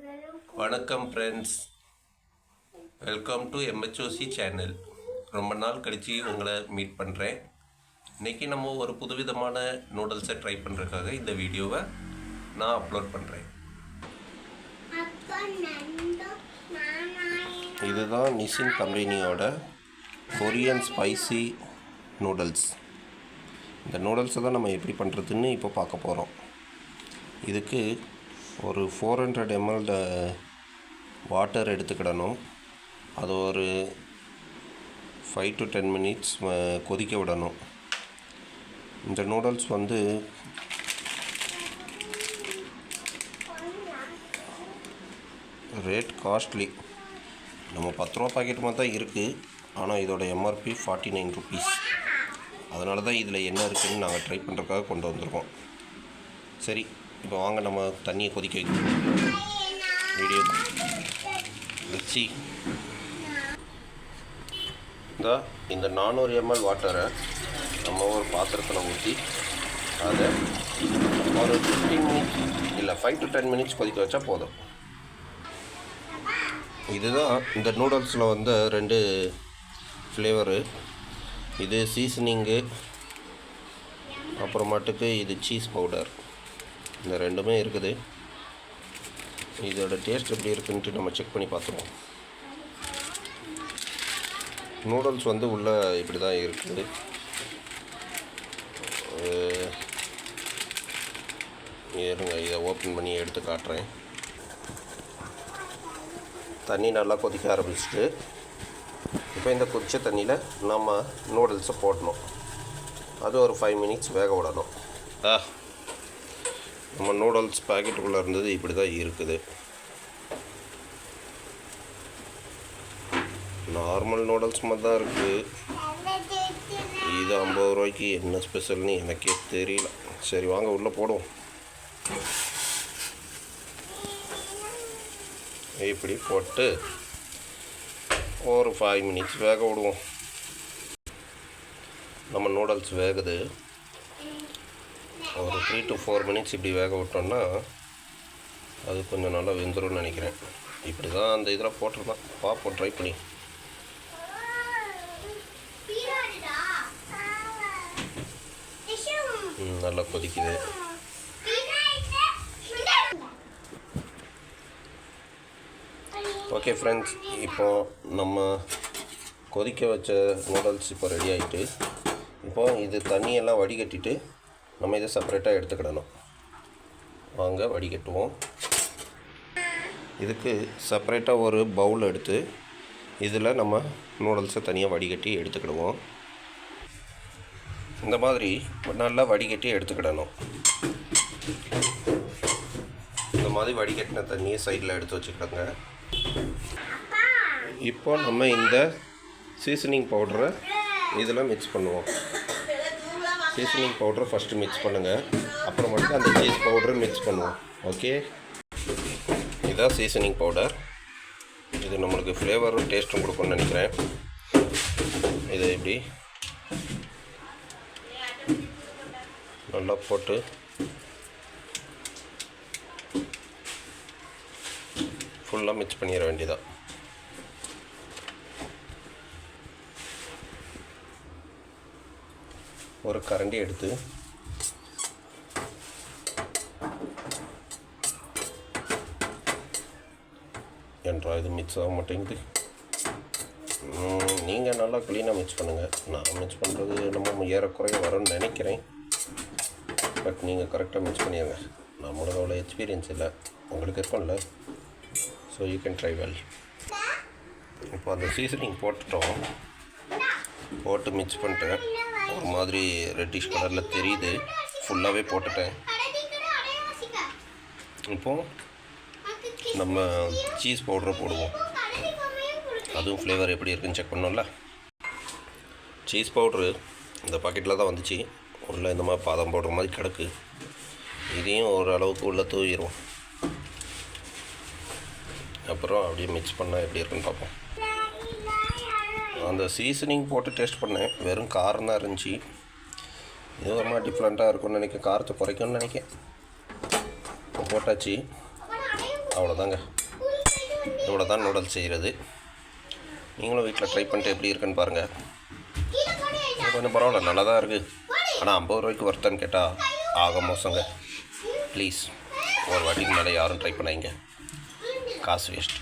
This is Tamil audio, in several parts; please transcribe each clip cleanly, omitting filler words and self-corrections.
வணக்கம் friends, welcome to MHOC channel. ரொம்ப நாள் கழித்து உங்களை மீட் பண்ணுறேன். இன்றைக்கி நம்ம ஒரு புதுவிதமான நூடுல்ஸை ட்ரை பண்ணுறதுக்காக இந்த வீடியோவை நான் அப்லோட் பண்ணுறேன். இதுதான் நிசின் கம்பெனியோட கொரியன் ஸ்பைசி நூடுல்ஸ். இந்த நூடுல்ஸை தான் நம்ம எப்படி பண்ணுறதுன்னு இப்போ பார்க்க போகிறோம். இதுக்கு ஒரு 400 ml வாட்டர் எடுத்துக்கிடணும். அது ஒரு 5 to 10 minutes கொதிக்க விடணும். இந்த நூடுல்ஸ் ரேட் காஸ்ட்லி. நம்ம 10 ரூபா பாக்கெட் மாதிரி தான் இருக்குது. ஆனால் இதோட MRP 49 rupees. அதனால தான் இதில் என்ன இருக்குதுன்னு நாங்கள் ட்ரை பண்ணுறதுக்காக கொண்டு வந்திருக்கோம். சரி, இப்போ வாங்க நம்ம தண்ணியை கொதிக்க வைக்கணும். வீடியோ வச்சு இந்த 400 ml வாட்டரை நம்ம ஒரு பாத்திரத்தில் ஊற்றி அதை ஒரு 15 minutes இல்லை 5 to 10 minutes கொதிக்க வச்சா போதும். இதுதான் இந்த நூடுல்ஸில் 2 ஃப்ளேவரு. இது சீசனிங்கு, அப்புறமாட்டுக்கு இது சீஸ் பவுடர். இந்த ரெண்டுமே இருக்குது. இதோட டேஸ்ட் எப்படி இருக்குன்ட்டு நம்ம செக் பண்ணி பார்த்துருவோம். நூடுல்ஸ் உள்ளே இப்படி தான் இருக்குது. இருங்க, இதை ஓப்பன் பண்ணி எடுத்து காட்டுறேன். தண்ணி நல்லா கொதிக்க ஆரம்பிச்சிட்டு இப்போ இந்த கொதிச்ச தண்ணியில் நம்ம நூடுல்ஸை போடணும். அது ஒரு 5 minutes வேக விடணும். நம்ம நூடுல்ஸ் பேக்கெட்டுக்குள்ளே இருந்தது இப்படி தான் இருக்குது. நார்மல் நூடுல்ஸ் மாதிரி தான் இருக்குது. இது 50 ரூபாய்க்கு என்ன ஸ்பெஷல்னு எனக்கே தெரியல. சரி, வாங்க உள்ளே போடுவோம். இப்படி போட்டு ஒரு 5 minutes வேக விடுவோம். நம்ம நூடுல்ஸ் வேகுது. ஒரு 3 to 4 minutes இப்படி வேக விட்டோம்னா அது கொஞ்சம் நல்லா வெந்துரும்னு நினைக்கிறேன். இப்படி தான் அந்த இதில் போட்டிருந்தான். பார்ப்போம், ட்ரை பண்ணி. நல்லா கொதிக்குது. ஓகே ஃப்ரெண்ட்ஸ், இப்போது நம்ம கொதிக்க வச்ச நூடுல்ஸ் இப்போ ரெடி ஆகிட்டு, இப்போது இது தண்ணியெல்லாம் வடிகட்டிட்டு நம்ம இதை செப்பரேட்டாக எடுத்துக்கிடணும். வாங்க வடிகட்டுவோம். இதுக்கு செப்பரேட்டாக ஒரு பவுல் எடுத்து இதில் நம்ம நூடுல்ஸை தனியாக வடிகட்டி எடுத்துக்கிடுவோம். இந்த மாதிரி நல்லா வடிகட்டி எடுத்துக்கிடணும். இந்த மாதிரி வடிகட்டின தண்ணியை சைடில் எடுத்து வச்சுக்கிடுங்க. இப்போ நம்ம இந்த சீசனிங் பவுடரை இதில் மிக்ஸ் பண்ணுவோம். சீசனிங் பவுடரை ஃபஸ்ட்டு மிக்ஸ் பண்ணுங்கள். அப்புறம் மட்டும் அந்த சீஸ் பவுடரை மிக்ஸ் பண்ணுவோம். ஓகே, இதுதான் சீசனிங் பவுடர். இது நம்மளுக்கு ஃப்ளேவரும் டேஸ்ட்டும் கொடுக்கும்னு நினைக்கிறேன். இதை இப்படி நல்லா போட்டு ஃபுல்லாக மிக்ஸ் பண்ணிட வேண்டியதான். ஒரு கரண்டி எடுத்து என்றா இது மிக்ஸ் ஆக மாட்டேங்குது. நீங்கள் நல்லா க்ளீனாக மிக்ஸ் பண்ணுங்கள். நான் மிக்ஸ் பண்ணுறது நம்ம ஏறக்குறைய வரும்னு நினைக்கிறேன். பட் நீங்கள் கரெக்டாக மிக்ஸ் பண்ணிடுங்க. நம்மளோட அவ்வளோ எக்ஸ்பீரியன்ஸ் இல்லை, உங்களுக்கு இருக்கும்ல. So you can try well. இப்போ அந்த சீசனிங் போட்டுட்டோம். போட்டு மிக்ஸ் பண்ணிட்டேன். ஒரு மாதிரி ரெட்டிஷ் கலரில் தெரியுது. ஃபுல்லாகவே போட்டுட்டேன். இப்போது நம்ம சீஸ் பவுடரை போடுவோம். அதுவும் ஃப்ளேவர் எப்படி இருக்குன்னு செக் பண்ணோம்ல. சீஸ் பவுட்ரு இந்த பாக்கெட்டில் தான் வந்துச்சு. உள்ளே இந்த மாதிரி பாதம் பவுடர் மாதிரி கிடக்கு. இதையும் ஓரளவுக்கு உள்ளே தூவிடுவோம். அப்புறம் அப்படியே மிக்ஸ் பண்ணால் எப்படி இருக்குன்னு பார்ப்போம். அந்த சீசனிங் போட்டு டேஸ்ட் பண்ணேன். வெறும் காரம் தான் இருந்துச்சு. இது ஒரு மாதிரி டிஃப்ரெண்ட்டாக இருக்கும்னு நினைக்கிறேன். காரத்தை குறைக்கும்னு நினைக்கிறேன். போட்டாச்சு. அவ்வளோதாங்க. இவ்வளோ தான் நூடுல்ஸ் செய்கிறது. நீங்களும் வீட்டில் ட்ரை பண்ணிட்டு எப்படி இருக்குன்னு பாருங்கள். கொஞ்சம் பரவாயில்ல, நல்லா தான் இருக்குது. ஆனால் 50 ரூபாய்க்கு ஒர்த்தான்னு கேட்டால் ஆக மோசங்க. ப்ளீஸ் ஒரு வாட்டிக்கு மேலே யாரும் ட்ரை பண்ணாங்க, காசு வேஸ்ட்.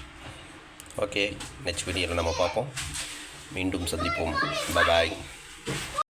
ஓகே, நெக்ஸ்ட் வீடியோவில் நம்ம பார்ப்போம். மீண்டும் சந்திப்போம். பாய்.